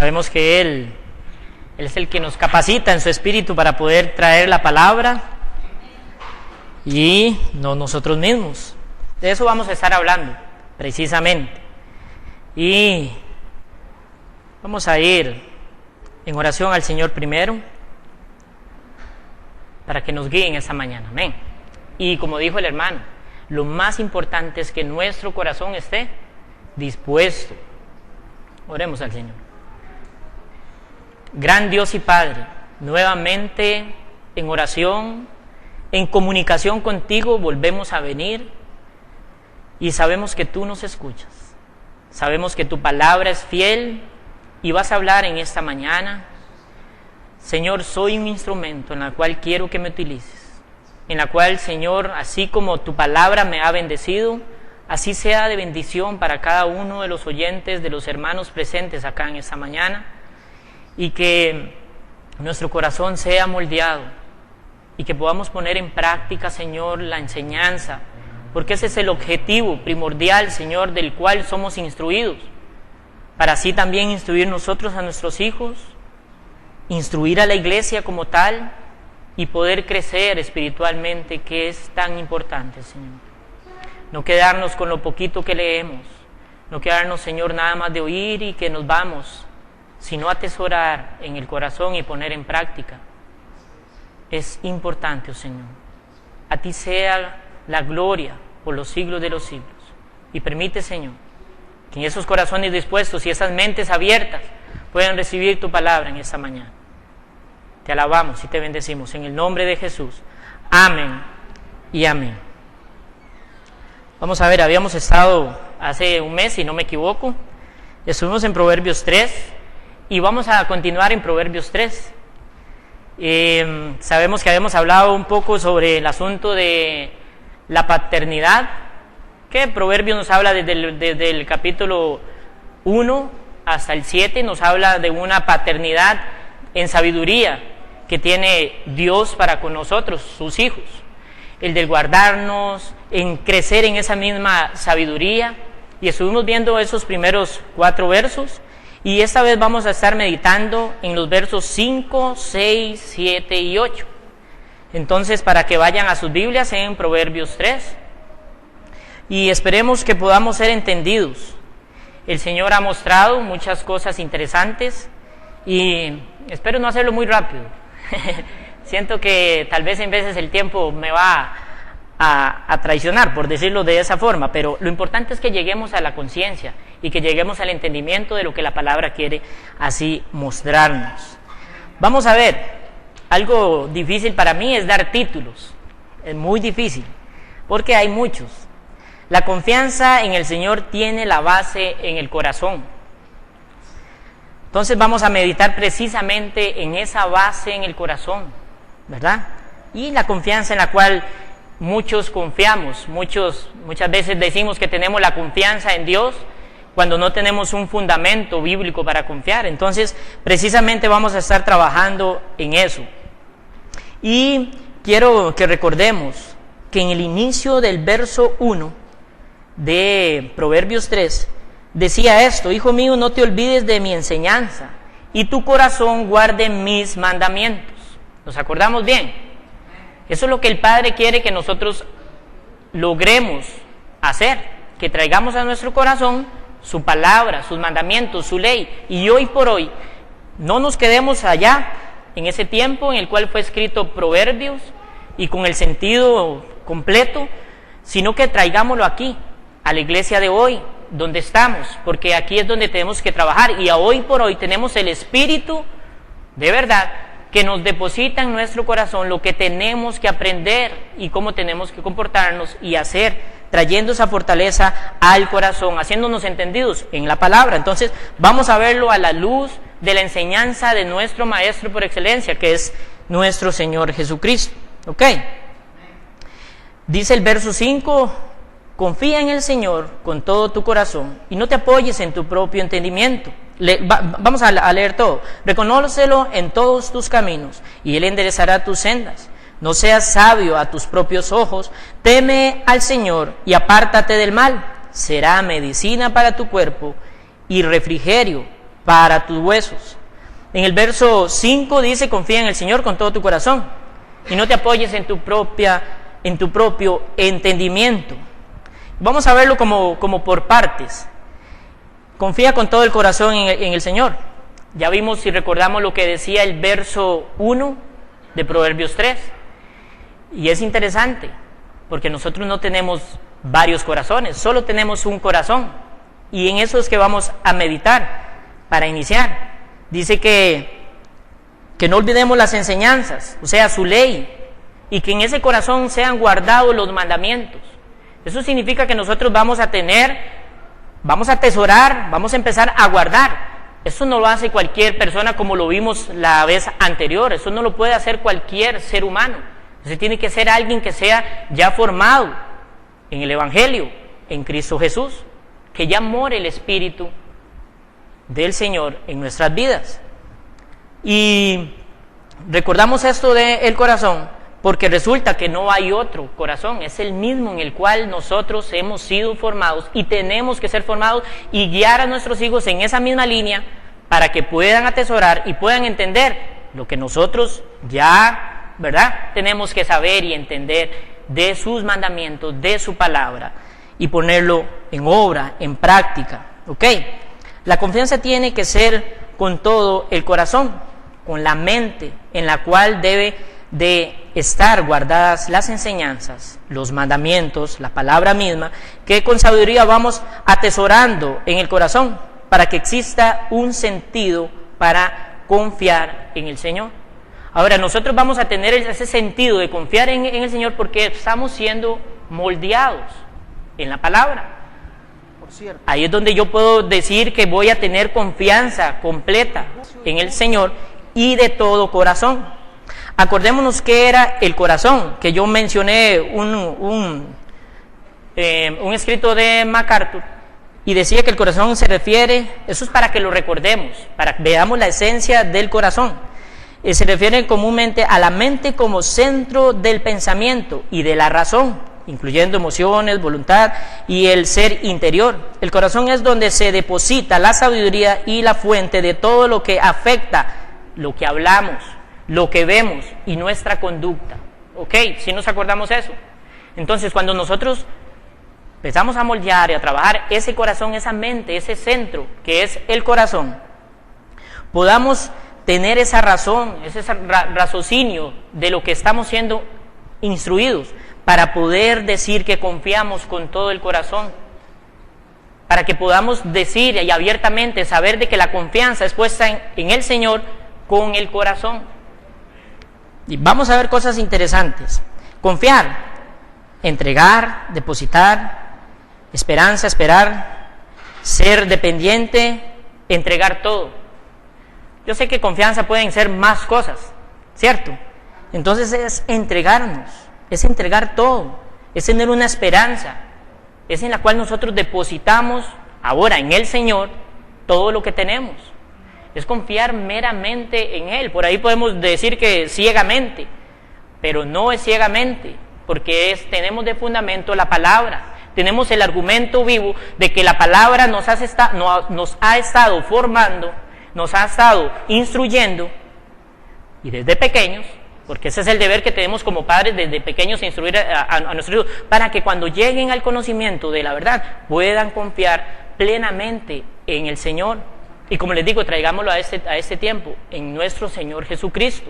Sabemos que Él es el que nos capacita en su espíritu para poder traer la palabra y no nosotros mismos. De eso vamos a estar hablando, precisamente. Y vamos a ir en oración al Señor primero, para que nos guíen esta mañana. Amén. Y como dijo el hermano, lo más importante es que nuestro corazón esté dispuesto. Oremos al Señor. Gran Dios y Padre, nuevamente en oración, en comunicación contigo, volvemos a venir y sabemos que tú nos escuchas. Sabemos que tu palabra es fiel y vas a hablar en esta mañana. Señor, soy un instrumento en la cual quiero que me utilices, en la cual, Señor, así como tu palabra me ha bendecido, así sea de bendición para cada uno de los oyentes, de los hermanos presentes acá en esta mañana, y que nuestro corazón sea moldeado y que podamos poner en práctica, Señor, la enseñanza, porque ese es el objetivo primordial, Señor, del cual somos instruidos, para así también instruir nosotros a nuestros hijos, instruir a la iglesia como tal y poder crecer espiritualmente, que es tan importante, Señor. No quedarnos con lo poquito que leemos, no quedarnos, Señor, nada más de oír y que nos vamos, sino atesorar en el corazón y poner en práctica. Es importante, oh Señor. A ti sea la gloria por los siglos de los siglos. Y permite, Señor, que en esos corazones dispuestos y esas mentes abiertas puedan recibir tu palabra en esta mañana. Te alabamos y te bendecimos en el nombre de Jesús. Amén y amén. Vamos a ver, habíamos estado hace un mes, si no me equivoco, estuvimos en Proverbios 3 y vamos a continuar en Proverbios 3. Sabemos que habíamos hablado un poco sobre el asunto de la paternidad, que Proverbios nos habla desde el capítulo 1 hasta el 7, nos habla de una paternidad en sabiduría que tiene Dios para con nosotros, sus hijos, el de guardarnos, en crecer en esa misma sabiduría, y estuvimos viendo esos primeros 4 versos, y esta vez vamos a estar meditando en los versos 5, 6, 7 y 8. Entonces, para que vayan a sus Biblias en Proverbios 3, y esperemos que podamos ser entendidos. El Señor ha mostrado muchas cosas interesantes, y espero no hacerlo muy rápido. Siento que tal vez en veces el tiempo me va a traicionar, por decirlo de esa forma, pero lo importante es que lleguemos a la conciencia y que lleguemos al entendimiento de lo que la palabra quiere así mostrarnos. Vamos a ver, algo difícil para mí es dar títulos, es muy difícil, porque hay muchos. La confianza en el Señor tiene la base en el corazón. Entonces vamos a meditar precisamente en esa base en el corazón, ¿verdad? Y la confianza en la cual muchos confiamos, muchas veces decimos que tenemos la confianza en Dios cuando no tenemos un fundamento bíblico para confiar. Entonces, precisamente vamos a estar trabajando en eso. Y quiero que recordemos que en el inicio del verso 1 de Proverbios 3, decía esto: hijo mío, no te olvides de mi enseñanza, y tu corazón guarde mis mandamientos. ¿Nos acordamos bien? Eso es lo que el Padre quiere que nosotros logremos hacer, que traigamos a nuestro corazón su palabra, sus mandamientos, su ley, y hoy por hoy no nos quedemos allá, en ese tiempo en el cual fue escrito Proverbios, y con el sentido completo, sino que traigámoslo aquí, a la iglesia de hoy, donde estamos, porque aquí es donde tenemos que trabajar, y a hoy por hoy tenemos el Espíritu de verdad que nos deposita en nuestro corazón lo que tenemos que aprender y cómo tenemos que comportarnos y hacer, trayendo esa fortaleza al corazón, haciéndonos entendidos en la palabra. Entonces vamos a verlo a la luz de la enseñanza de nuestro Maestro por excelencia, que es nuestro Señor Jesucristo. ¿Ok? Dice el verso 5: confía en el Señor con todo tu corazón y no te apoyes en tu propio entendimiento. Vamos a leer todo. Reconócelo en todos tus caminos y Él enderezará tus sendas. No seas sabio a tus propios ojos, teme al Señor y apártate del mal. Será medicina para tu cuerpo y refrigerio para tus huesos. En el verso 5 dice, confía en el Señor con todo tu corazón y no te apoyes en tu propio entendimiento. Vamos a verlo como por partes. Confía con todo el corazón en el Señor. Ya vimos, si recordamos, lo que decía el verso 1 de Proverbios 3. Y es interesante, porque nosotros no tenemos varios corazones, solo tenemos un corazón. Y en eso es que vamos a meditar para iniciar. Dice que no olvidemos las enseñanzas, o sea, su ley, y que en ese corazón sean guardados los mandamientos. Eso significa que nosotros vamos a atesorar, vamos a empezar a guardar. Eso no lo hace cualquier persona como lo vimos la vez anterior, eso no lo puede hacer cualquier ser humano. Entonces tiene que ser alguien que sea ya formado en el Evangelio, en Cristo Jesús, que ya more el Espíritu del Señor en nuestras vidas. Y recordamos esto del corazón, porque resulta que no hay otro corazón, es el mismo en el cual nosotros hemos sido formados y tenemos que ser formados y guiar a nuestros hijos en esa misma línea para que puedan atesorar y puedan entender lo que nosotros ya, ¿verdad?, tenemos que saber y entender de sus mandamientos, de su palabra, y ponerlo en obra, en práctica. ¿Ok? La confianza tiene que ser con todo el corazón, con la mente en la cual debe de estar guardadas las enseñanzas, los mandamientos, la palabra misma, que con sabiduría vamos atesorando en el corazón para que exista un sentido para confiar en el Señor. Ahora, nosotros vamos a tener ese sentido de confiar en el Señor porque estamos siendo moldeados en la palabra. Ahí es donde yo puedo decir que voy a tener confianza completa en el Señor y de todo corazón. Acordémonos que era el corazón, que yo mencioné un escrito de MacArthur, y decía que el corazón se refiere, eso es para que lo recordemos, para que veamos la esencia del corazón. Se refiere comúnmente a la mente como centro del pensamiento y de la razón, incluyendo emociones, voluntad y el ser interior. El corazón es donde se deposita la sabiduría y la fuente de todo lo que afecta lo que hablamos, lo que vemos y nuestra conducta. ¿Ok? ¿Sí nos acordamos eso? Entonces, cuando nosotros empezamos a moldear y a trabajar ese corazón, esa mente, ese centro que es el corazón, podamos tener esa razón, ese raciocinio de lo que estamos siendo instruidos para poder decir que confiamos con todo el corazón, para que podamos decir y abiertamente saber de que la confianza es puesta en el Señor con el corazón. Y vamos a ver cosas interesantes. Confiar, entregar, depositar, esperanza, esperar, ser dependiente, entregar todo. Yo sé que confianza pueden ser más cosas, ¿cierto? Entonces es entregarnos, es entregar todo, es tener una esperanza, es en la cual nosotros depositamos ahora en el Señor todo lo que tenemos. Es confiar meramente en Él. Por ahí podemos decir que ciegamente, pero no es ciegamente, porque tenemos de fundamento la palabra. Tenemos el argumento vivo de que la palabra nos ha estado formando, nos ha estado instruyendo, y desde pequeños, porque ese es el deber que tenemos como padres desde pequeños, instruir a nuestros hijos, para que cuando lleguen al conocimiento de la verdad, puedan confiar plenamente en el Señor. Y como les digo, traigámoslo a este tiempo, en nuestro Señor Jesucristo.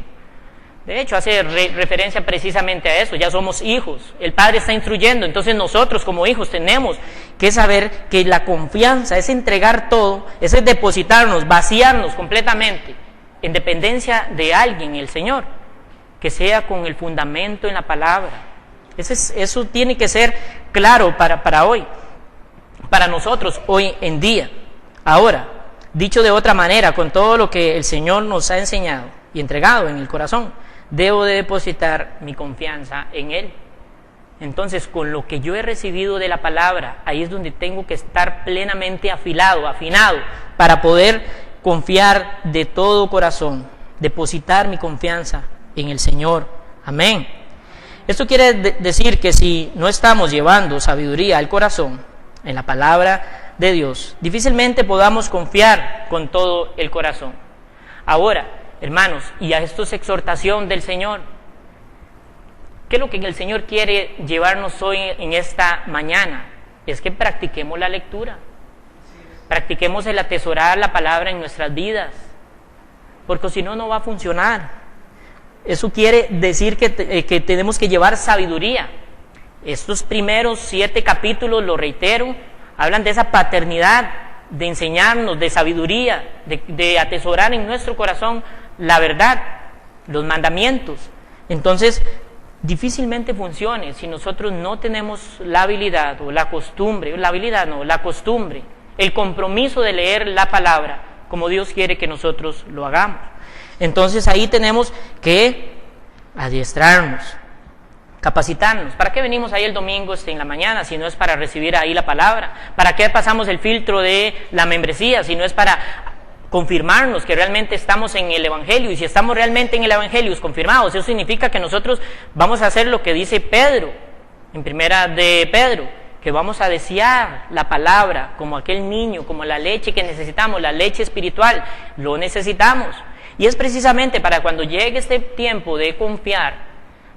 De hecho, hace referencia precisamente a eso, ya somos hijos, el Padre está instruyendo, entonces nosotros como hijos tenemos que saber que la confianza es entregar todo, es depositarnos, vaciarnos completamente en dependencia de alguien, el Señor, que sea con el fundamento en la palabra. Eso tiene que ser claro para hoy, para nosotros hoy en día. Ahora, dicho de otra manera, con todo lo que el Señor nos ha enseñado y entregado en el corazón, debo de depositar mi confianza en Él. Entonces, con lo que yo he recibido de la palabra, ahí es donde tengo que estar plenamente afinado, para poder confiar de todo corazón, depositar mi confianza en el Señor. Amén. Esto quiere decir que si no estamos llevando sabiduría al corazón, en la palabra de Dios, difícilmente podamos confiar con todo el corazón. Ahora, hermanos, y a esto es exhortación del Señor. ¿Qué es lo que el Señor quiere llevarnos hoy en esta mañana? Es que practiquemos la lectura, practiquemos el atesorar la palabra en nuestras vidas, porque si no, no va a funcionar. Eso quiere decir que tenemos que llevar sabiduría. Estos primeros 7 capítulos, lo reitero, hablan de esa paternidad, de enseñarnos, de sabiduría, de atesorar en nuestro corazón la verdad, los mandamientos. Entonces, difícilmente funcione si nosotros no tenemos la habilidad o la costumbre, la costumbre, el compromiso de leer la palabra como Dios quiere que nosotros lo hagamos. Entonces ahí tenemos que adiestrarnos, capacitarnos. ¿Para qué venimos ahí el domingo en la mañana si no es para recibir ahí la palabra? ¿Para qué pasamos el filtro de la membresía si no es para confirmarnos que realmente estamos en el Evangelio? Y si estamos realmente en el Evangelio confirmados, eso significa que nosotros vamos a hacer lo que dice Pedro, en primera de Pedro, que vamos a desear la palabra como aquel niño, como la leche que necesitamos, la leche espiritual, lo necesitamos. Y es precisamente para cuando llegue este tiempo de confiar,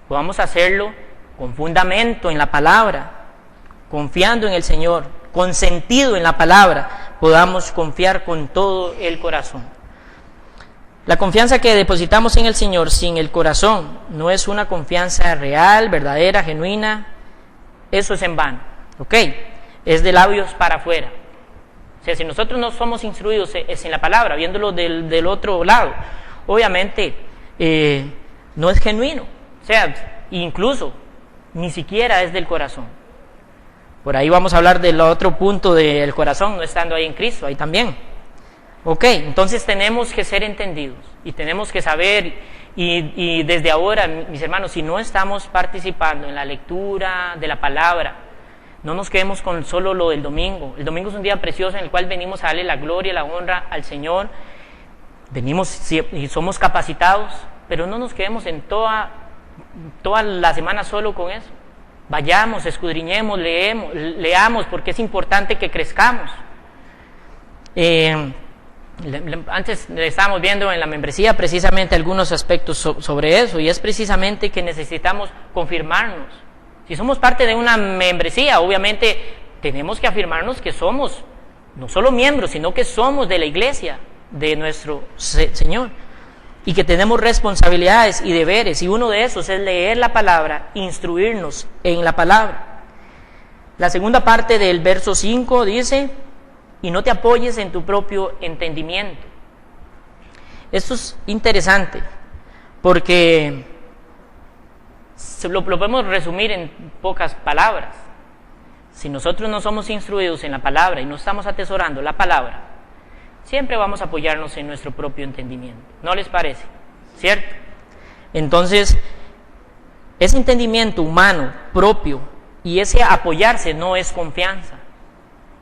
podamos hacerlo con fundamento en la palabra, confiando en el Señor, con sentido en la palabra, podamos confiar con todo el corazón. La confianza que depositamos en el Señor sin el corazón no es una confianza real, verdadera, genuina. Eso es en vano, ¿ok? Es de labios para afuera. O sea, si nosotros no somos instruidos en la palabra, viéndolo del otro lado, obviamente no es genuino. O sea, incluso ni siquiera es del corazón. Por ahí vamos a hablar del otro punto del corazón, no estando ahí en Cristo, ahí también. Ok, entonces tenemos que ser entendidos y tenemos que saber, y desde ahora, mis hermanos, si no estamos participando en la lectura de la palabra, no nos quedemos con solo lo del domingo. El domingo es un día precioso en el cual venimos a darle la gloria, la honra al Señor. Venimos y somos capacitados, pero no nos quedemos en toda la semana solo con eso. Vayamos, escudriñemos, leamos, porque es importante que crezcamos. Antes estábamos viendo en la membresía precisamente algunos aspectos sobre eso, y es precisamente que necesitamos confirmarnos. Si somos parte de una membresía, obviamente tenemos que afirmarnos que somos no solo miembros, sino que somos de la iglesia de nuestro Señor, y que tenemos responsabilidades y deberes, y uno de esos es leer la palabra, instruirnos en la palabra. La segunda parte del verso 5 dice: y no te apoyes en tu propio entendimiento. Esto es interesante, porque lo podemos resumir en pocas palabras. Si nosotros no somos instruidos en la palabra y no estamos atesorando la palabra, siempre vamos a apoyarnos en nuestro propio entendimiento. ¿No les parece? ¿Cierto? Entonces, ese entendimiento humano propio y ese apoyarse no es confianza.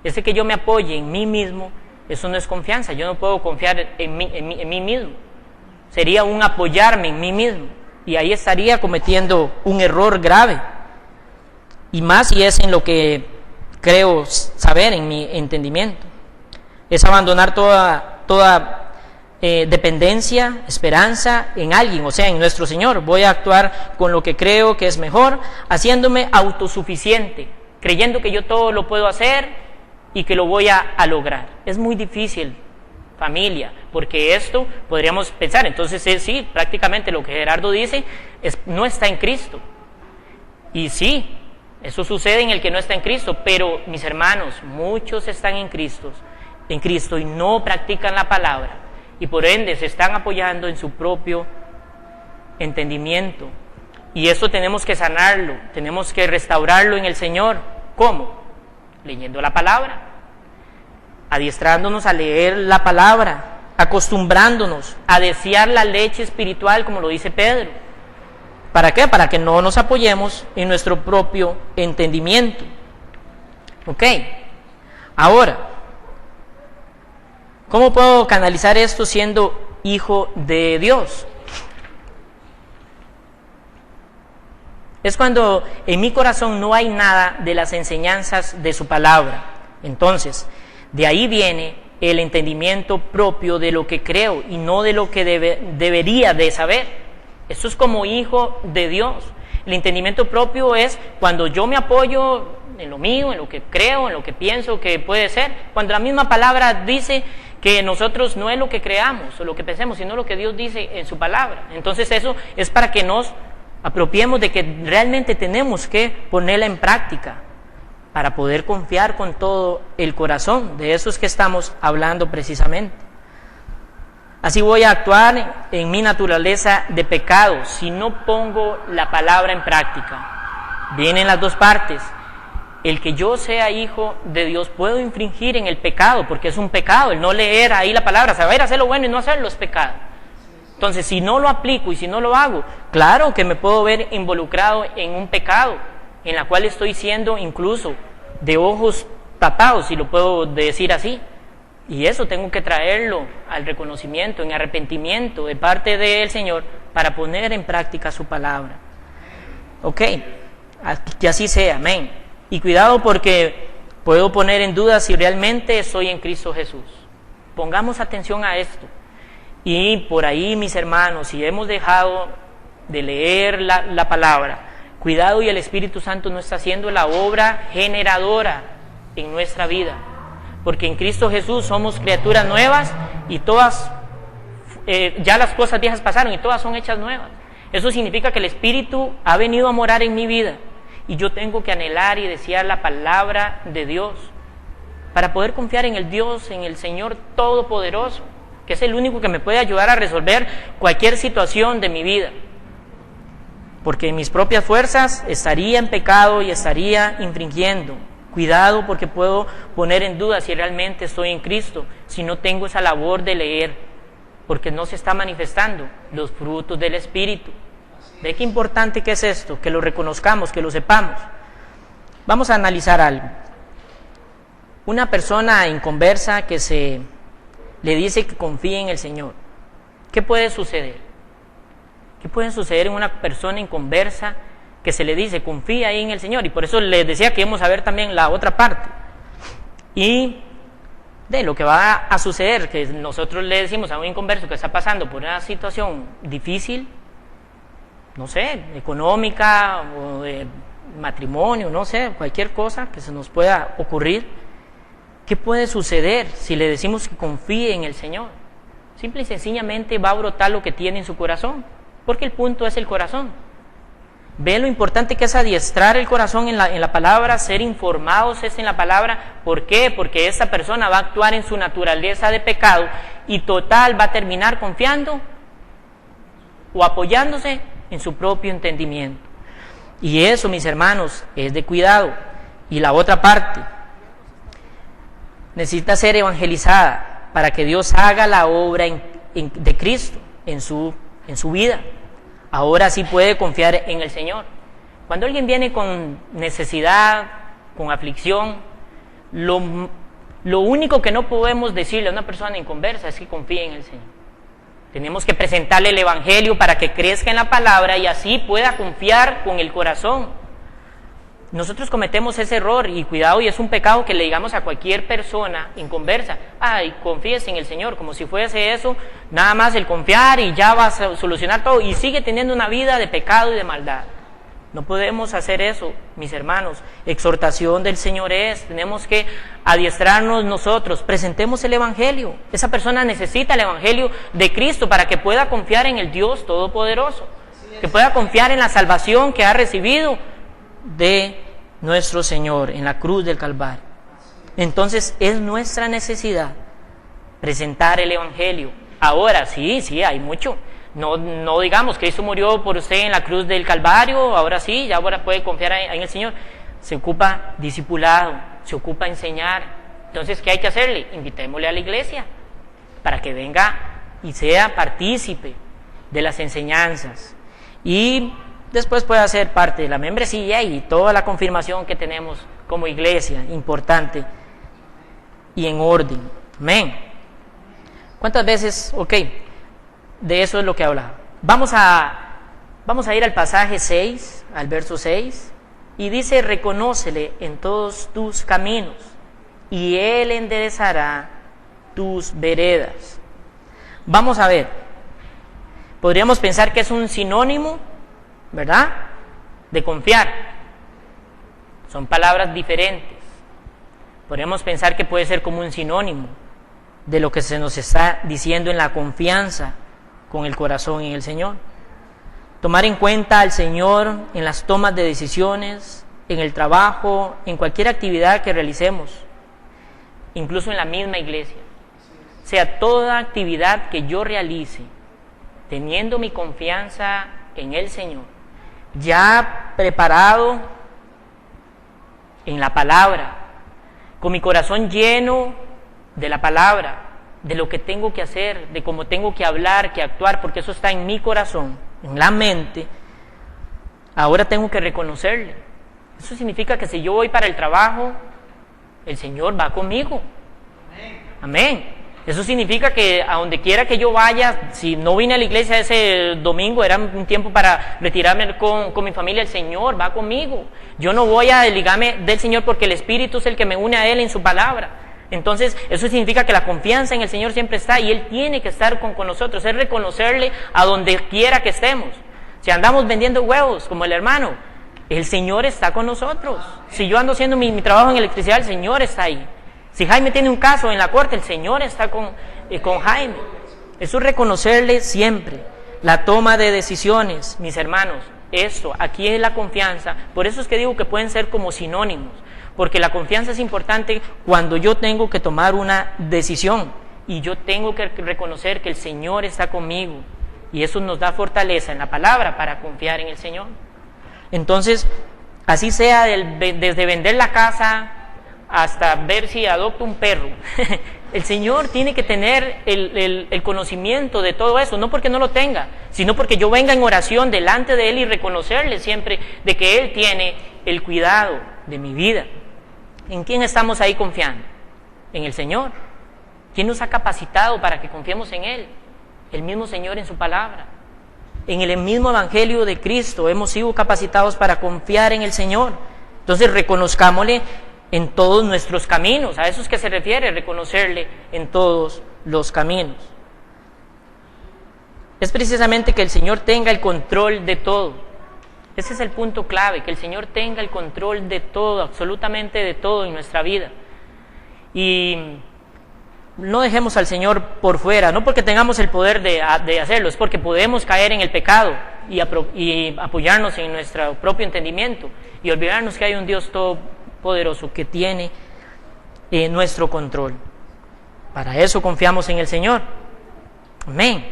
Ese que yo me apoye en mí mismo, eso no es confianza. Yo no puedo confiar en mí mismo. Sería un apoyarme en mí mismo, y ahí estaría cometiendo un error grave. Y más si es en lo que creo saber, en mi entendimiento. Es abandonar toda dependencia, esperanza en alguien, o sea, en nuestro Señor. Voy a actuar con lo que creo que es mejor, haciéndome autosuficiente, creyendo que yo todo lo puedo hacer y que lo voy a lograr. Es muy difícil, familia, porque esto podríamos pensar, entonces sí, prácticamente lo que Gerardo dice no está en Cristo. Y sí, eso sucede en el que no está en Cristo, pero mis hermanos, muchos están en Cristo y no practican la palabra, y por ende se están apoyando en su propio entendimiento. Y eso tenemos que sanarlo, tenemos que restaurarlo en el Señor. ¿Cómo? Leyendo la palabra, adiestrándonos a leer la palabra, acostumbrándonos a desear la leche espiritual, como lo dice Pedro. ¿Para qué? Para que no nos apoyemos en nuestro propio entendimiento. ¿Ok? Ahora, ¿cómo puedo canalizar esto siendo hijo de Dios? Es cuando en mi corazón no hay nada de las enseñanzas de su palabra. Entonces, de ahí viene el entendimiento propio de lo que creo y no de lo que debería de saber. Esto es como hijo de Dios. El entendimiento propio es cuando yo me apoyo en lo mío, en lo que creo, en lo que pienso que puede ser, cuando la misma palabra dice que nosotros no es lo que creamos o lo que pensemos, sino lo que Dios dice en su palabra. Entonces eso es para que nos apropiemos de que realmente tenemos que ponerla en práctica para poder confiar con todo el corazón. De eso es que estamos hablando precisamente. Así voy a actuar en mi naturaleza de pecado si no pongo la palabra en práctica. Vienen las dos partes. El que yo sea hijo de Dios, puedo infringir en el pecado, porque es un pecado, el no leer ahí la palabra, saber hacer lo bueno y no hacerlo es pecado. Entonces, si no lo aplico y si no lo hago, claro que me puedo ver involucrado en un pecado, en la cual estoy siendo incluso de ojos tapados, si lo puedo decir así. Y eso tengo que traerlo al reconocimiento, en arrepentimiento de parte del Señor, para poner en práctica su palabra. Ok, que así sea, amén. Y cuidado porque puedo poner en duda si realmente estoy en Cristo Jesús. Pongamos atención a esto. Y por ahí, mis hermanos, si hemos dejado de leer la palabra, cuidado, y el Espíritu Santo no está haciendo la obra generadora en nuestra vida. Porque en Cristo Jesús somos criaturas nuevas y todas, ya las cosas viejas pasaron y todas son hechas nuevas. Eso significa que el Espíritu ha venido a morar en mi vida. Y yo tengo que anhelar y desear la palabra de Dios para poder confiar en el Dios, en el Señor Todopoderoso, que es el único que me puede ayudar a resolver cualquier situación de mi vida. Porque en mis propias fuerzas estaría en pecado y estaría infringiendo. Cuidado, porque puedo poner en duda si realmente estoy en Cristo, si no tengo esa labor de leer, porque no se está manifestando los frutos del Espíritu. ¿Ve qué importante que es esto? Que lo reconozcamos, que lo sepamos. Vamos a analizar algo. Una persona inconversa que le dice que confíe en el Señor. ¿Qué puede suceder? ¿Qué puede suceder en una persona inconversa que se le dice confía ahí en el Señor? Y por eso les decía que íbamos a ver también la otra parte. Y de lo que va a suceder, que nosotros le decimos a un inconverso que está pasando por una situación difícil, no sé, económica o de matrimonio, no sé, cualquier cosa que se nos pueda ocurrir. ¿Qué puede suceder si le decimos que confíe en el Señor? Simple y sencillamente va a brotar lo que tiene en su corazón, porque el punto es el corazón. Ve lo importante que es adiestrar el corazón en la palabra, ser informados en la palabra. ¿Por qué? Porque esa persona va a actuar en su naturaleza de pecado y total va a terminar confiando o apoyándose en su propio entendimiento. Y eso, mis hermanos, es de cuidado. Y la otra parte, necesita ser evangelizada para que Dios haga la obra de Cristo en su vida. Ahora sí puede confiar en el Señor. Cuando alguien viene con necesidad, con aflicción, lo único que no podemos decirle a una persona inconversa es que confíe en el Señor. Tenemos que presentarle el Evangelio para que crezca en la palabra y así pueda confiar con el corazón. Nosotros cometemos ese error y cuidado, y es un pecado que le digamos a cualquier persona inconversa: ay, confíes en el Señor, como si fuese eso nada más el confiar y ya vas a solucionar todo, y sigue teniendo una vida de pecado y de maldad. No podemos hacer eso, mis hermanos. Exhortación del Señor tenemos que adiestrarnos nosotros, presentemos el Evangelio. Esa persona necesita el Evangelio de Cristo para que pueda confiar en el Dios Todopoderoso, que pueda confiar en la salvación que ha recibido de nuestro Señor en la cruz del Calvario. Entonces es nuestra necesidad presentar el Evangelio. Ahora sí, hay mucho. No digamos que Cristo murió por usted en la cruz del Calvario, ahora sí, ya ahora puede confiar en el Señor. Se ocupa discipulado, se ocupa enseñar. Entonces, ¿qué hay que hacerle? Invitémosle a la iglesia para que venga y sea partícipe de las enseñanzas. Y después pueda ser parte de la membresía y toda la confirmación que tenemos como iglesia, importante y en orden. Amén. ¿Cuántas veces? Ok. De eso es lo que hablaba. Vamos a ir al pasaje 6, al verso 6, y dice: reconócele en todos tus caminos, y Él enderezará tus veredas. Vamos a ver, podríamos pensar que es un sinónimo, ¿verdad?, de confiar. Son palabras diferentes. Podríamos pensar que puede ser como un sinónimo de lo que se nos está diciendo en la confianza con el corazón en el Señor. Tomar en cuenta al Señor en las tomas de decisiones, en el trabajo, en cualquier actividad que realicemos, incluso en la misma iglesia. O sea, toda actividad que yo realice, teniendo mi confianza en el Señor, ya preparado en la palabra, con mi corazón lleno de la palabra, de lo que tengo que hacer, de cómo tengo que hablar, que actuar, porque eso está en mi corazón, en la mente. Ahora tengo que reconocerle. Eso significa que si yo voy para el trabajo, el Señor va conmigo. Amén. Eso significa que a donde quiera que yo vaya, si no vine a la iglesia ese domingo, era un tiempo para retirarme con mi familia, el Señor va conmigo. Yo no voy a desligarme del Señor porque el Espíritu es el que me une a Él en su palabra. Entonces, eso significa que la confianza en el Señor siempre está y Él tiene que estar con nosotros, es reconocerle a donde quiera que estemos. Si andamos vendiendo huevos, como el hermano, el Señor está con nosotros. Si yo ando haciendo mi trabajo en electricidad, el Señor está ahí. Si Jaime tiene un caso en la corte, el Señor está con Jaime. Eso es reconocerle siempre. La toma de decisiones, mis hermanos, esto, aquí es la confianza. Por eso es que digo que pueden ser como sinónimos, porque la confianza es importante cuando yo tengo que tomar una decisión y yo tengo que reconocer que el Señor está conmigo, y eso nos da fortaleza en la palabra para confiar en el Señor. Entonces, así sea desde vender la casa hasta ver si adopto un perro, el Señor tiene que tener el conocimiento de todo eso, no porque no lo tenga, sino porque yo venga en oración delante de Él y reconocerle siempre de que Él tiene el cuidado de mi vida. ¿En quién estamos ahí confiando? En el Señor. ¿Quién nos ha capacitado para que confiemos en Él? El mismo Señor en su palabra. En el mismo Evangelio de Cristo hemos sido capacitados para confiar en el Señor. Entonces reconozcámosle en todos nuestros caminos. A eso es que se refiere, reconocerle en todos los caminos. Es precisamente que el Señor tenga el control de todo. Ese es el punto clave, que el Señor tenga el control de todo, absolutamente de todo en nuestra vida. Y no dejemos al Señor por fuera, no porque tengamos el poder de hacerlo, es porque podemos caer en el pecado y apoyarnos en nuestro propio entendimiento y olvidarnos que hay un Dios todopoderoso que tiene nuestro control. Para eso confiamos en el Señor. Amén.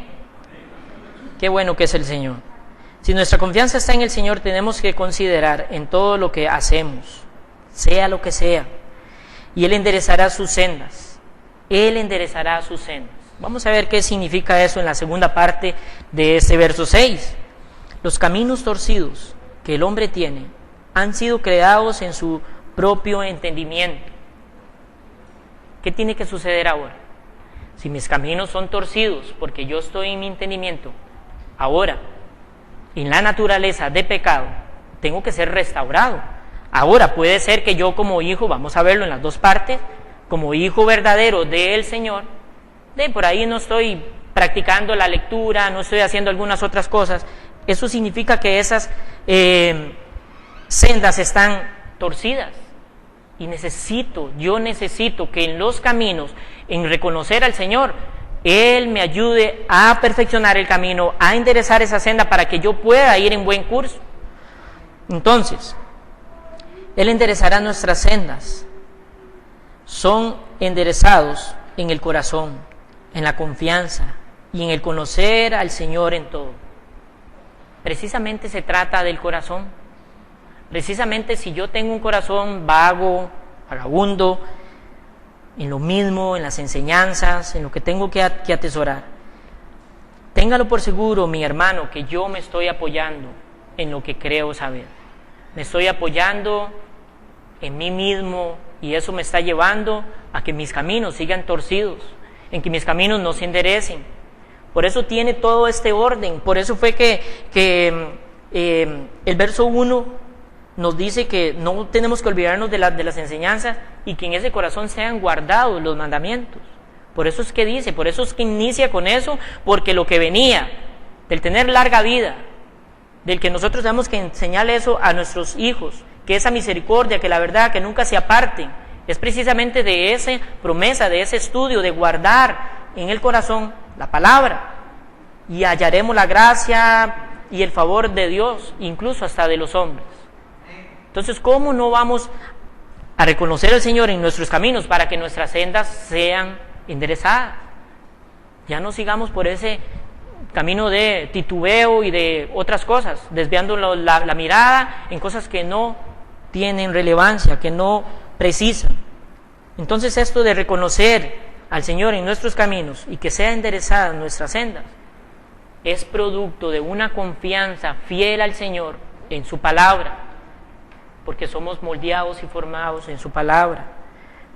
Qué bueno que es el Señor. Si nuestra confianza está en el Señor, tenemos que considerar en todo lo que hacemos, sea lo que sea, y Él enderezará sus sendas. Él enderezará sus sendas. Vamos a ver qué significa eso en la segunda parte de este verso 6. Los caminos torcidos que el hombre tiene han sido creados en su propio entendimiento. ¿Qué tiene que suceder ahora? Si mis caminos son torcidos porque yo estoy en mi entendimiento, ahora, en la naturaleza de pecado, tengo que ser restaurado. Ahora puede ser que yo como hijo, vamos a verlo en las dos partes, como hijo verdadero del Señor, por ahí no estoy practicando la lectura, no estoy haciendo algunas otras cosas. Eso significa que esas sendas están torcidas. Y yo necesito que en los caminos, en reconocer al Señor, Él me ayude a perfeccionar el camino, a enderezar esa senda para que yo pueda ir en buen curso. Entonces, Él enderezará nuestras sendas. Son enderezados en el corazón, en la confianza y en el conocer al Señor en todo. Precisamente se trata del corazón. Precisamente si yo tengo un corazón vago, vagabundo, en lo mismo, en las enseñanzas, en lo que tengo que atesorar, téngalo por seguro, mi hermano, que yo me estoy apoyando en lo que creo saber. Me estoy apoyando en mí mismo, y eso me está llevando a que mis caminos sigan torcidos, en que mis caminos no se enderecen. Por eso tiene todo este orden. Por eso fue que el verso 1 nos dice que no tenemos que olvidarnos de las enseñanzas y que en ese corazón sean guardados los mandamientos. Por eso es que dice, por eso es que inicia con eso, porque lo que venía del tener larga vida, del que nosotros tenemos que enseñarle eso a nuestros hijos, que esa misericordia, que la verdad, que nunca se aparten, es precisamente de esa promesa, de ese estudio, de guardar en el corazón la palabra, y hallaremos la gracia y el favor de Dios, incluso hasta de los hombres. Entonces, ¿cómo no vamos a reconocer al Señor en nuestros caminos para que nuestras sendas sean enderezadas? Ya no sigamos por ese camino de titubeo y de otras cosas, desviando la mirada en cosas que no tienen relevancia, que no precisan. Entonces, esto de reconocer al Señor en nuestros caminos y que sea enderezadas nuestras sendas es producto de una confianza fiel al Señor en su palabra, porque somos moldeados y formados en su palabra.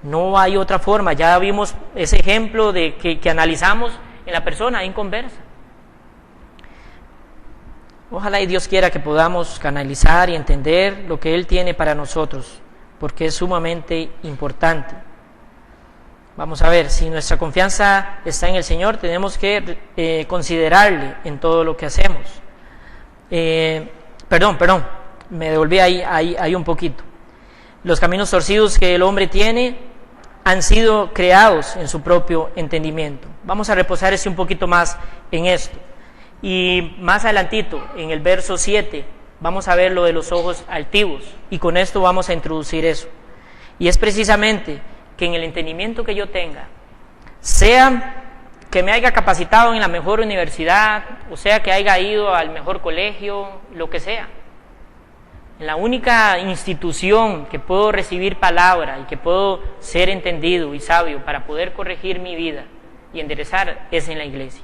No hay otra forma. Ya vimos ese ejemplo de que analizamos en la persona inconversa. Ojalá y Dios quiera que podamos canalizar y entender lo que Él tiene para nosotros, porque es sumamente importante. Vamos a ver, si nuestra confianza está en el Señor, tenemos que considerarle en todo lo que hacemos. Perdón, me devolví ahí un poquito. Los caminos torcidos que el hombre tiene han sido creados en su propio entendimiento. Vamos a reposar un poquito más en esto. Y más adelantito, en el verso 7, vamos a ver lo de los ojos altivos, y con esto vamos a introducir eso. Y es precisamente que en el entendimiento que yo tenga, sea que me haya capacitado en la mejor universidad, o sea que haya ido al mejor colegio, lo que sea, en la única institución que puedo recibir palabra y que puedo ser entendido y sabio para poder corregir mi vida y enderezar, es en la iglesia.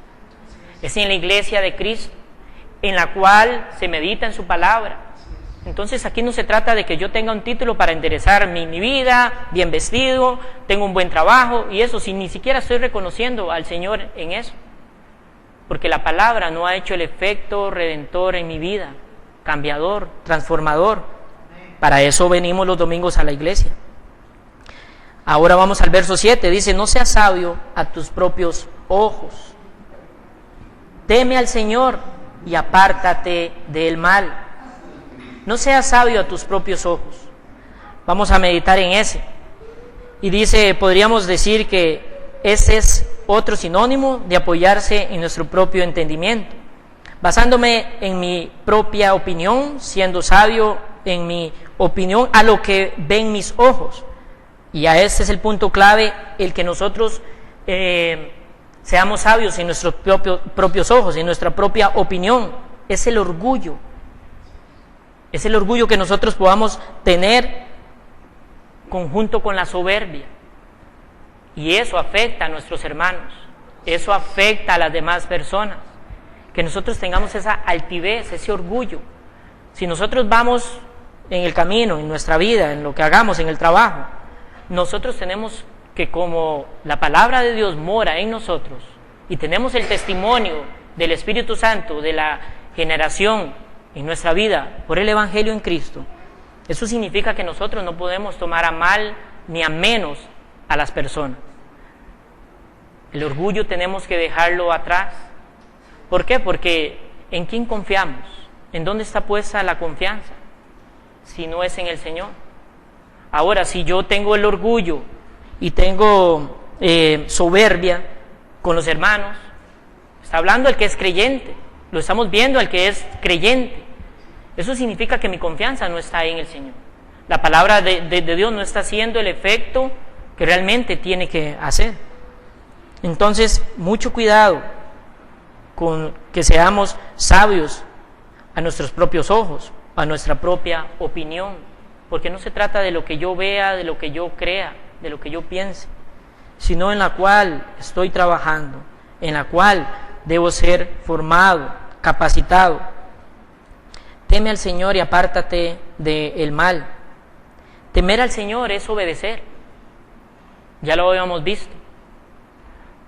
Es en la iglesia de Cristo, en la cual se medita en su palabra. Entonces aquí no se trata de que yo tenga un título para enderezar mi vida, bien vestido, tengo un buen trabajo y eso, si ni siquiera estoy reconociendo al Señor en eso. Porque la palabra no ha hecho el efecto redentor en mi vida, cambiador, transformador. Para eso venimos los domingos a la iglesia. Ahora vamos al verso 7, dice: no seas sabio a tus propios ojos. Teme al Señor y apártate del mal. No seas sabio a tus propios ojos. Vamos a meditar en ese. Y dice, podríamos decir que ese es otro sinónimo de apoyarse en nuestro propio entendimiento. Basándome en mi propia opinión, siendo sabio en mi opinión a lo que ven mis ojos. Y a ese es el punto clave, el que nosotros seamos sabios en nuestros propios ojos, en nuestra propia opinión. Es el orgullo. Es el orgullo que nosotros podamos tener conjunto con la soberbia. Y eso afecta a nuestros hermanos. Eso afecta a las demás personas. Que nosotros tengamos esa altivez, ese orgullo. Si nosotros vamos en el camino, en nuestra vida, en lo que hagamos, en el trabajo, nosotros tenemos que, como la palabra de Dios mora en nosotros y tenemos el testimonio del Espíritu Santo, de la generación en nuestra vida por el Evangelio en Cristo, eso significa que nosotros no podemos tomar a mal ni a menos a las personas. El orgullo tenemos que dejarlo atrás. ¿Por qué? Porque ¿en quién confiamos? ¿En dónde está puesta la confianza? Si no es en el Señor. Ahora, si yo tengo el orgullo y tengo soberbia con los hermanos, está hablando el que es creyente, lo estamos viendo el que es creyente. Eso significa que mi confianza no está en el Señor. La palabra de Dios no está haciendo el efecto que realmente tiene que hacer. Entonces, mucho cuidado con que seamos sabios a nuestros propios ojos, a nuestra propia opinión, porque no se trata de lo que yo vea, de lo que yo crea, de lo que yo piense, sino en la cual estoy trabajando, en la cual debo ser formado, capacitado. Teme al Señor y apártate del mal. Temer al Señor es obedecer. Ya lo habíamos visto.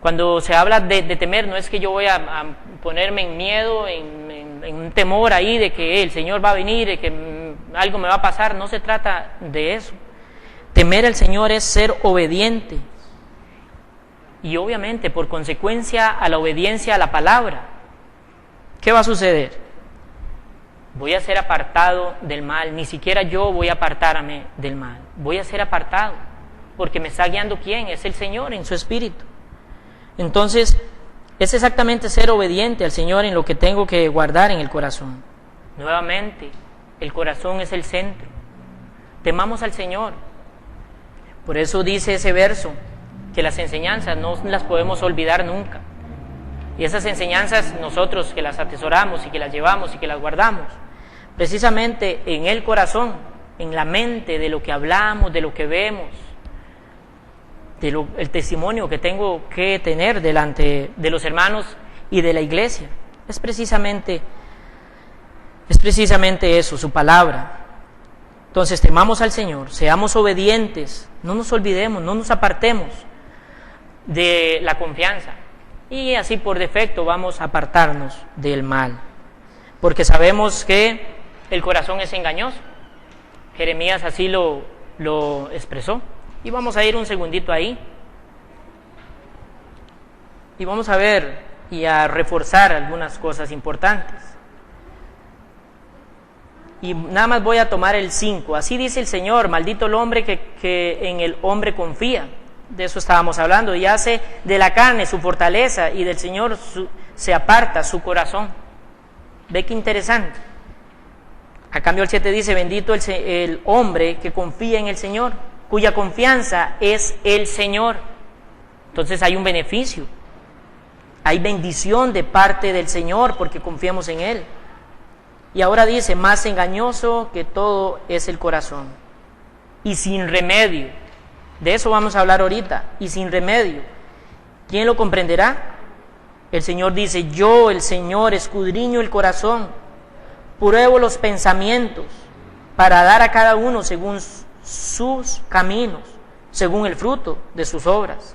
Cuando se habla de temer, no es que yo voy a ponerme en miedo, en un temor ahí de que el Señor va a venir, de que algo me va a pasar. No se trata de eso. Temer al Señor es ser obediente. Y obviamente, por consecuencia a la obediencia a la palabra, ¿qué va a suceder? Voy a ser apartado del mal. Ni siquiera yo voy a apartarme del mal. Voy a ser apartado, porque me está guiando ¿quién? Es el Señor en su Espíritu. Entonces, es exactamente ser obediente al Señor en lo que tengo que guardar en el corazón. Nuevamente, el corazón es el centro. Temamos al Señor. Por eso dice ese verso, que las enseñanzas no las podemos olvidar nunca. Y esas enseñanzas nosotros que las atesoramos y que las llevamos y que las guardamos, precisamente en el corazón, en la mente, de lo que hablamos, de lo que vemos, el testimonio que tengo que tener delante de los hermanos y de la iglesia, es precisamente eso, su palabra. Entonces, temamos al Señor, seamos obedientes, no nos olvidemos, no nos apartemos de la confianza, y así por defecto vamos a apartarnos del mal, porque sabemos que el corazón es engañoso. Jeremías así lo expresó, y vamos a ir un segundito ahí y vamos a ver y a reforzar algunas cosas importantes. Y nada más voy a tomar el 5. Así dice el Señor: maldito el hombre que en el hombre confía. De eso estábamos hablando. Y hace de la carne su fortaleza, y del Señor se aparta su corazón. Ve qué interesante. A cambio el 7 dice: bendito el hombre que confía en el Señor, cuya confianza es el Señor. Entonces hay un beneficio, hay bendición de parte del Señor porque confiamos en Él. Y ahora dice: más engañoso que todo es el corazón, y sin remedio. De eso vamos a hablar ahorita. Y sin remedio, ¿quién lo comprenderá? El Señor dice: yo, el Señor, escudriño el corazón, pruebo los pensamientos, para dar a cada uno según sus caminos, según el fruto de sus obras.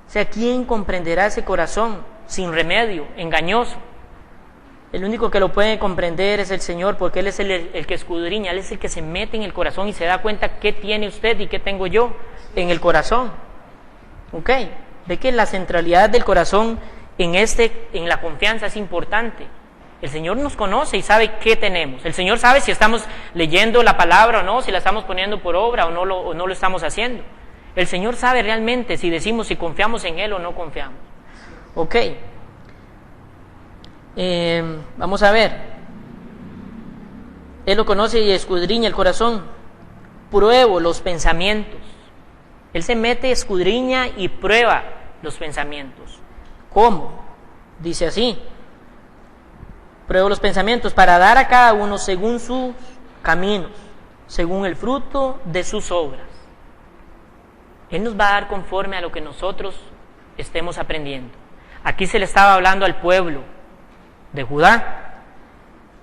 O sea, ¿quién comprenderá ese corazón sin remedio, engañoso? El único que lo puede comprender es el Señor, porque Él es el que escudriña, Él es el que se mete en el corazón y se da cuenta qué tiene usted y qué tengo yo en el corazón. ¿Ok? Ve que la centralidad del corazón en la confianza es importante. El Señor nos conoce y sabe qué tenemos. El Señor sabe si estamos leyendo la palabra o no, si la estamos poniendo por obra o no lo estamos haciendo. El Señor sabe realmente si decimos si confiamos en Él o no confiamos. ¿Ok? Vamos a ver. Él lo conoce y escudriña el corazón. Pruebo los pensamientos. Él se mete, escudriña y prueba los pensamientos. ¿Cómo? Dice así: pruebo los pensamientos para dar a cada uno según sus caminos, según el fruto de sus obras. Él nos va a dar conforme a lo que nosotros estemos aprendiendo. Aquí se le estaba hablando al pueblo de Judá,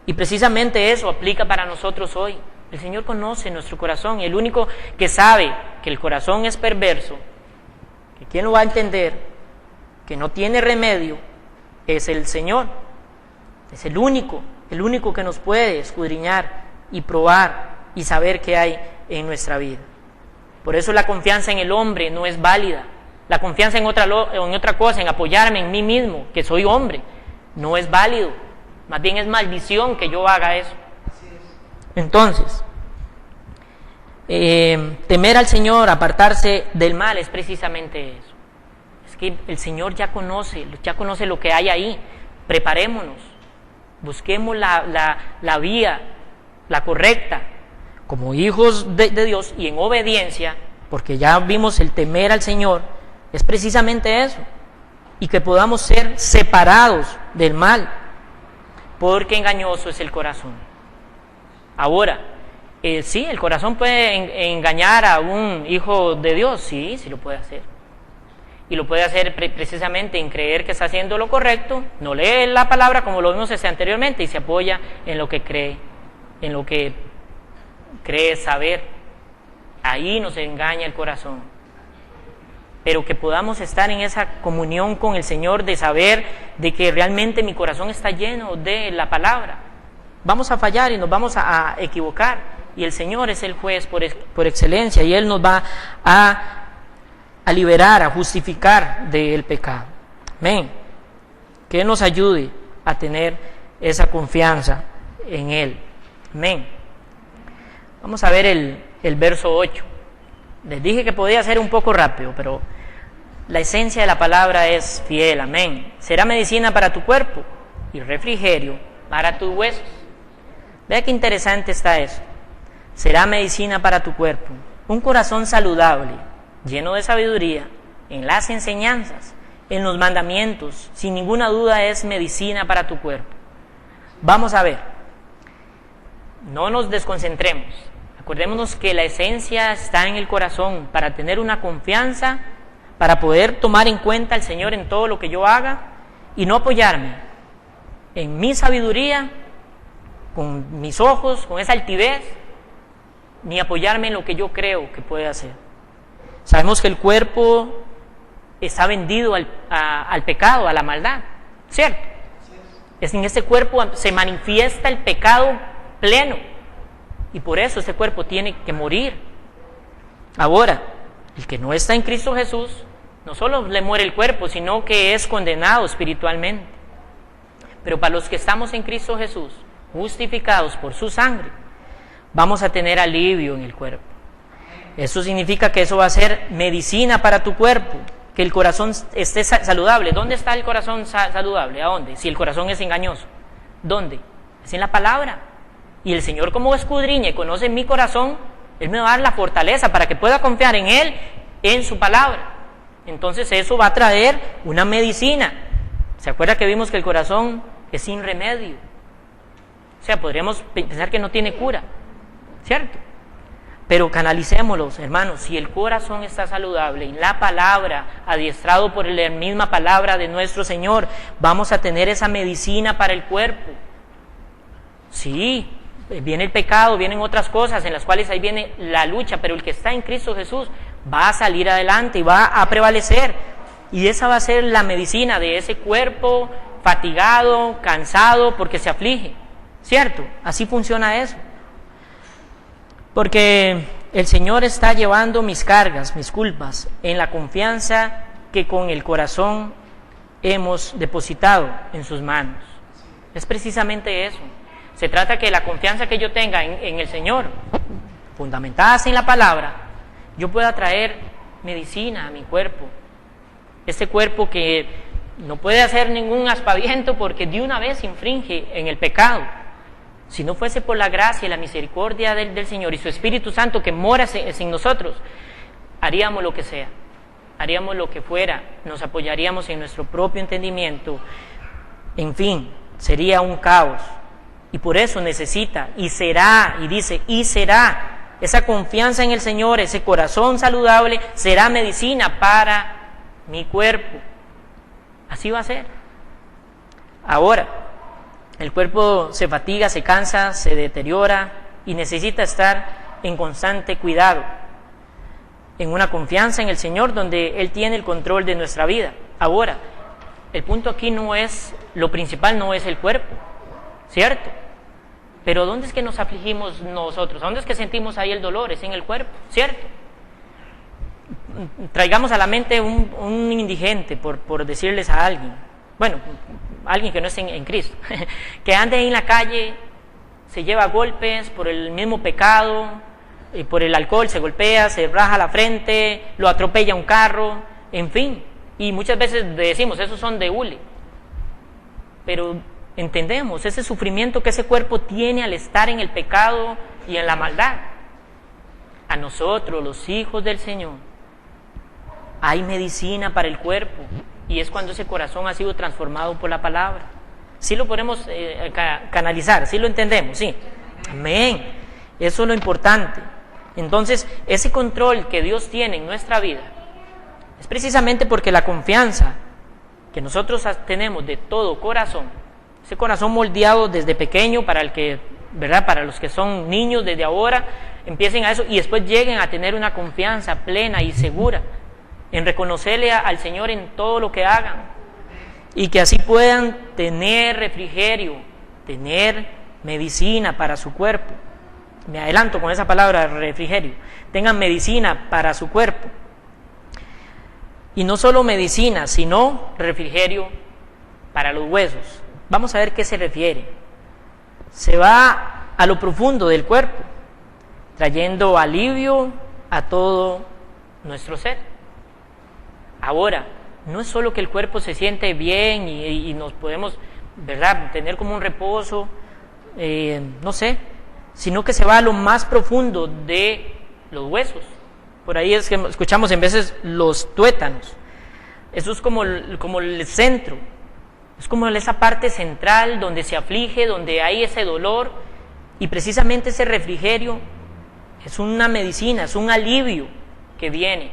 y precisamente eso aplica para nosotros hoy. El Señor conoce nuestro corazón, y el único que sabe que el corazón es perverso, que quién lo va a entender, que no tiene remedio, es el Señor. Es el único que nos puede escudriñar y probar y saber qué hay en nuestra vida. Por eso la confianza en el hombre no es válida. La confianza en otra cosa, en apoyarme en mí mismo, que soy hombre, no es válido. Más bien es maldición que yo haga eso. Entonces, temer al Señor, apartarse del mal, es precisamente eso. Es que el Señor ya conoce lo que hay ahí. Preparémonos, busquemos la vía, la correcta, como hijos de Dios y en obediencia, porque ya vimos el temer al Señor, es precisamente eso. Y que podamos ser separados del mal, porque engañoso es el corazón. Ahora, sí, el corazón puede engañar a un hijo de Dios, sí lo puede hacer. Y lo puede hacer precisamente en creer que está haciendo lo correcto, no lee la palabra como lo vimos anteriormente y se apoya en lo que cree, saber. Ahí nos engaña el corazón. Pero que podamos estar en esa comunión con el Señor, de saber de que realmente mi corazón está lleno de la palabra, Vamos a fallar y nos vamos a equivocar. Y el Señor es el juez por excelencia y Él nos va a liberar, a justificar del pecado. Amén. Que Él nos ayude a tener esa confianza en Él. Amén. Vamos a ver el verso 8. Les dije que podía ser un poco rápido, pero la esencia de la palabra es fiel. Amén. Será medicina para tu cuerpo y refrigerio para tus huesos. Vea qué interesante está eso. Será medicina para tu cuerpo. Un corazón saludable, lleno de sabiduría, en las enseñanzas, en los mandamientos, sin ninguna duda es medicina para tu cuerpo. Vamos a ver. No nos desconcentremos. Acordémonos que la esencia está en el corazón para tener una confianza, para poder tomar en cuenta al Señor en todo lo que yo haga y no apoyarme en mi sabiduría, con mis ojos, con esa altivez, ni apoyarme en lo que yo creo que puede hacer. Sabemos que el cuerpo está vendido al pecado, a la maldad, ¿cierto? Es en este cuerpo se manifiesta el pecado pleno y por eso este cuerpo tiene que morir. Ahora, el que no está en Cristo Jesús, no solo le muere el cuerpo, sino que es condenado espiritualmente. Pero para los que estamos en Cristo Jesús, justificados por su sangre, vamos a tener alivio en el cuerpo. Eso significa que eso va a ser medicina para tu cuerpo, que el corazón esté saludable. ¿Dónde está el corazón saludable? ¿A dónde? Si el corazón es engañoso. ¿Dónde? Es en la palabra. Y el Señor, como escudriña y conoce mi corazón, Él me va a dar la fortaleza para que pueda confiar en Él, en su palabra. Entonces eso va a traer una medicina. ¿Se acuerda que vimos que el corazón es sin remedio? O sea, podríamos pensar que no tiene cura, ¿cierto? Pero canalicémoslos, hermanos. Si el corazón está saludable en la palabra, adiestrado por la misma palabra de nuestro Señor, vamos a tener esa medicina para el cuerpo. Sí, viene el pecado, vienen otras cosas en las cuales ahí viene la lucha, pero el que está en Cristo Jesús va a salir adelante y va a prevalecer. Y esa va a ser la medicina de ese cuerpo fatigado, cansado, porque se aflige, ¿cierto? Así funciona eso. Porque el Señor está llevando mis cargas, mis culpas, en la confianza que con el corazón hemos depositado en sus manos. Es precisamente eso. Se trata que la confianza que yo tenga en el Señor, fundamentada en la palabra, yo pueda traer medicina a mi cuerpo. Este cuerpo que no puede hacer ningún aspaviento porque de una vez infringe en el pecado. Si no fuese por la gracia y la misericordia del Señor y su Espíritu Santo que mora en nosotros, haríamos lo que sea, haríamos lo que fuera, nos apoyaríamos en nuestro propio entendimiento. En fin, sería un caos. Y por eso necesita, y será, y dice, y será, esa confianza en el Señor, ese corazón saludable, será medicina para mi cuerpo. Así va a ser. Ahora, el cuerpo se fatiga, se cansa, se deteriora y necesita estar en constante cuidado, en una confianza en el Señor donde Él tiene el control de nuestra vida. Ahora, el punto aquí no es, lo principal no es el cuerpo, ¿cierto? Pero ¿dónde es que nos afligimos nosotros? ¿Dónde es que sentimos ahí el dolor? Es en el cuerpo, ¿cierto? Traigamos a la mente un indigente, por decirles a alguien, bueno, alguien que no esté en Cristo, que ande ahí en la calle, se lleva golpes por el mismo pecado, y por el alcohol se golpea, se raja la frente, lo atropella un carro, en fin, y muchas veces decimos, esos son de hule, pero entendemos ese sufrimiento que ese cuerpo tiene al estar en el pecado y en la maldad. A nosotros, los hijos del Señor, hay medicina para el cuerpo, y es cuando ese corazón ha sido transformado por la palabra. Sí lo podemos canalizar, sí lo entendemos, sí. Amén. Eso es lo importante. Entonces, ese control que Dios tiene en nuestra vida es precisamente porque la confianza que nosotros tenemos de todo corazón, ese corazón moldeado desde pequeño para el que, ¿verdad? Para los que son niños desde ahora, empiecen a eso y después lleguen a tener una confianza plena y segura en reconocerle al Señor en todo lo que hagan y que así puedan tener refrigerio, tener medicina para su cuerpo. Me adelanto con esa palabra, refrigerio. Tengan medicina para su cuerpo. Y no solo medicina, sino refrigerio para los huesos. Vamos a ver qué se refiere. Se va a lo profundo del cuerpo, trayendo alivio a todo nuestro ser. Ahora, no es solo que el cuerpo se siente bien y nos podemos, ¿verdad?, tener como un reposo, no sé, sino que se va a lo más profundo de los huesos. Por ahí es que escuchamos en veces los tuétanos. Eso es como el centro, es como esa parte central donde se aflige, donde hay ese dolor, y precisamente ese refrigerio es una medicina, es un alivio que viene.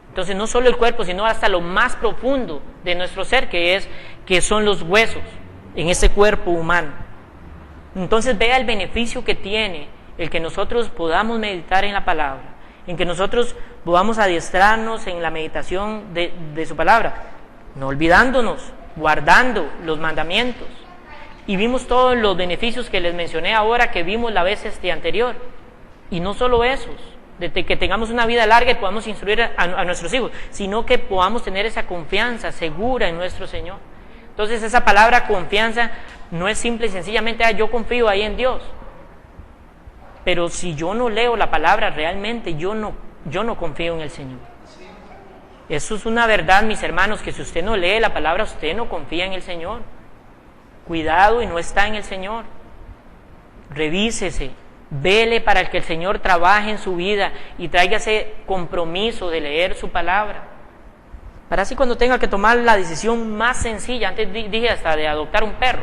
Entonces no solo el cuerpo, sino hasta lo más profundo de nuestro ser, que son los huesos en ese cuerpo humano. Entonces vea el beneficio que tiene el que nosotros podamos meditar en la palabra, en que nosotros podamos adiestrarnos en la meditación de su palabra, no olvidándonos, guardando los mandamientos. Y vimos todos los beneficios que les mencioné ahora, que vimos la vez anterior. Y no solo esos, de que tengamos una vida larga y podamos instruir a nuestros hijos, sino que podamos tener esa confianza segura en nuestro Señor. Entonces esa palabra confianza no es simple y sencillamente, yo confío ahí en Dios. Pero si yo no leo la palabra, realmente yo no confío en el Señor. Eso es una verdad, mis hermanos, que si usted no lee la palabra, usted no confía en el Señor. Cuidado y no está en el Señor. Revísese, vele para que el Señor trabaje en su vida y traiga ese compromiso de leer su palabra. Para así cuando tenga que tomar la decisión más sencilla, antes dije hasta de adoptar un perro,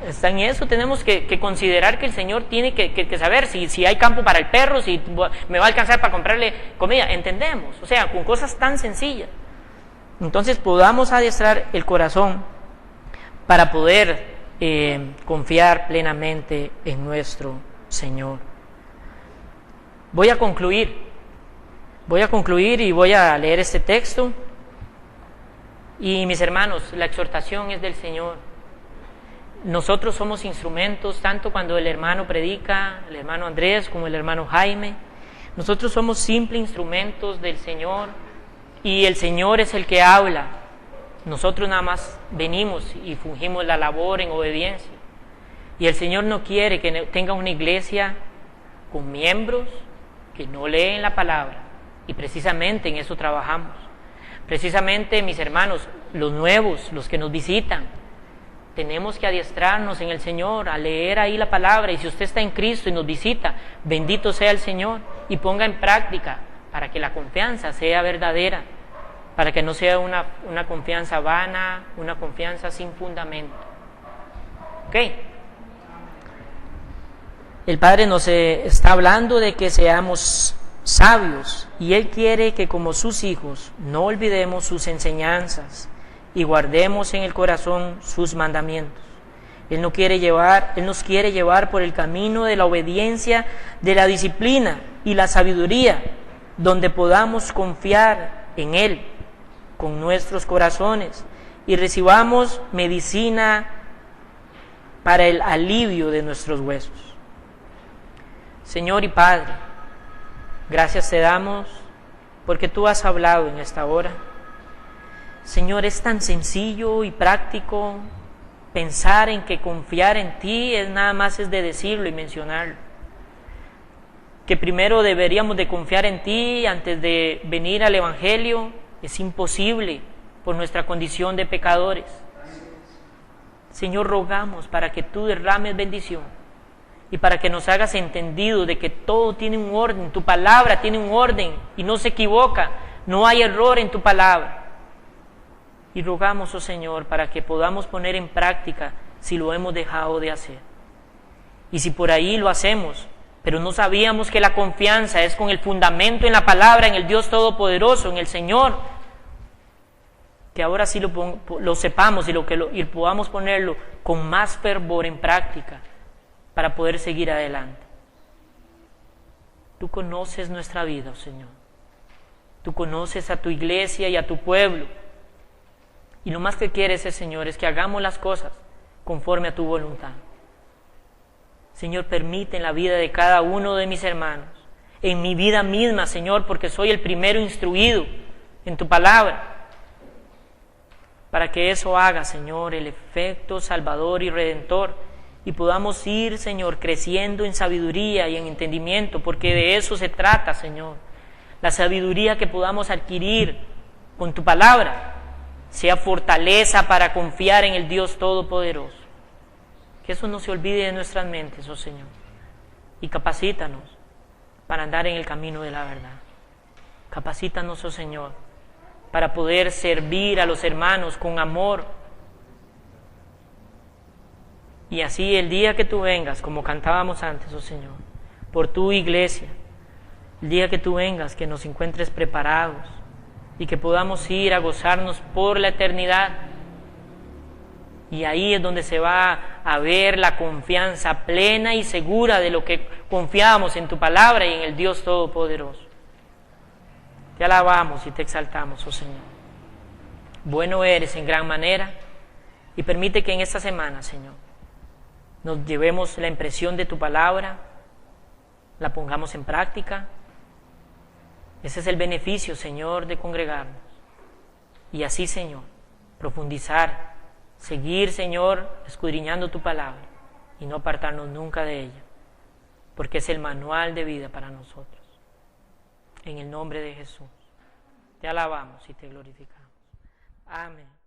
está en eso, tenemos que considerar que el Señor tiene que saber si hay campo para el perro, si me va a alcanzar para comprarle comida, entendemos, o sea, con cosas tan sencillas. Entonces podamos adiestrar el corazón para poder confiar plenamente en nuestro Señor. Voy a concluir y voy a leer este texto. Y mis hermanos, la exhortación es del Señor. Nosotros somos instrumentos, tanto cuando el hermano predica, el hermano Andrés como el hermano Jaime. Nosotros somos simples instrumentos del Señor y el Señor es el que habla. Nosotros nada más venimos y fungimos la labor en obediencia. Y el Señor no quiere que tenga una iglesia con miembros que no leen la palabra. Y precisamente en eso trabajamos. Precisamente, mis hermanos, los nuevos, los que nos visitan, tenemos que adiestrarnos en el Señor, a leer ahí la palabra. Y si usted está en Cristo y nos visita, bendito sea el Señor y ponga en práctica para que la confianza sea verdadera, para que no sea una confianza vana, una confianza sin fundamento. ¿Ok? El Padre nos está hablando de que seamos sabios y Él quiere que como sus hijos no olvidemos sus enseñanzas y guardemos en el corazón sus mandamientos. Él nos quiere llevar por el camino de la obediencia, de la disciplina y la sabiduría, donde podamos confiar en Él con nuestros corazones y recibamos medicina para el alivio de nuestros huesos. Señor y Padre, gracias te damos porque tú has hablado en esta hora. Señor, es tan sencillo y práctico pensar en que confiar en ti es nada más es de decirlo y mencionarlo. Que primero deberíamos de confiar en ti antes de venir al Evangelio es imposible por nuestra condición de pecadores. Señor, rogamos para que tú derrames bendición y para que nos hagas entendido de que todo tiene un orden, tu palabra tiene un orden y no se equivoca, no hay error en tu palabra. Y rogamos, oh Señor, para que podamos poner en práctica si lo hemos dejado de hacer. Y si por ahí lo hacemos, pero no sabíamos que la confianza es con el fundamento en la palabra, en el Dios Todopoderoso, en el Señor, que ahora sí lo sepamos y podamos ponerlo con más fervor en práctica para poder seguir adelante. Tú conoces nuestra vida, oh Señor. Tú conoces a tu iglesia y a tu pueblo. Y lo más que quieres, Señor, es que hagamos las cosas conforme a tu voluntad. Señor, permite en la vida de cada uno de mis hermanos, en mi vida misma, Señor, porque soy el primero instruido en tu palabra, para que eso haga, Señor, el efecto salvador y redentor, y podamos ir, Señor, creciendo en sabiduría y en entendimiento, porque de eso se trata, Señor. La sabiduría que podamos adquirir con tu palabra sea fortaleza para confiar en el Dios Todopoderoso. Que eso no se olvide de nuestras mentes, oh Señor, y capacítanos para andar en el camino de la verdad. Capacítanos, oh Señor, para poder servir a los hermanos con amor. Y así el día que tú vengas, como cantábamos antes, oh Señor, por tu iglesia, el día que tú vengas, que nos encuentres preparados y que podamos ir a gozarnos por la eternidad. Y ahí es donde se va a ver la confianza plena y segura de lo que confiamos en tu palabra y en el Dios Todopoderoso. Te alabamos y te exaltamos, oh Señor. Bueno eres en gran manera, y permite que en esta semana, Señor, nos llevemos la impresión de tu palabra, la pongamos en práctica. Ese es el beneficio, Señor, de congregarnos. Y así, Señor, profundizar, seguir, Señor, escudriñando tu palabra y no apartarnos nunca de ella, porque es el manual de vida para nosotros. En el nombre de Jesús, te alabamos y te glorificamos. Amén.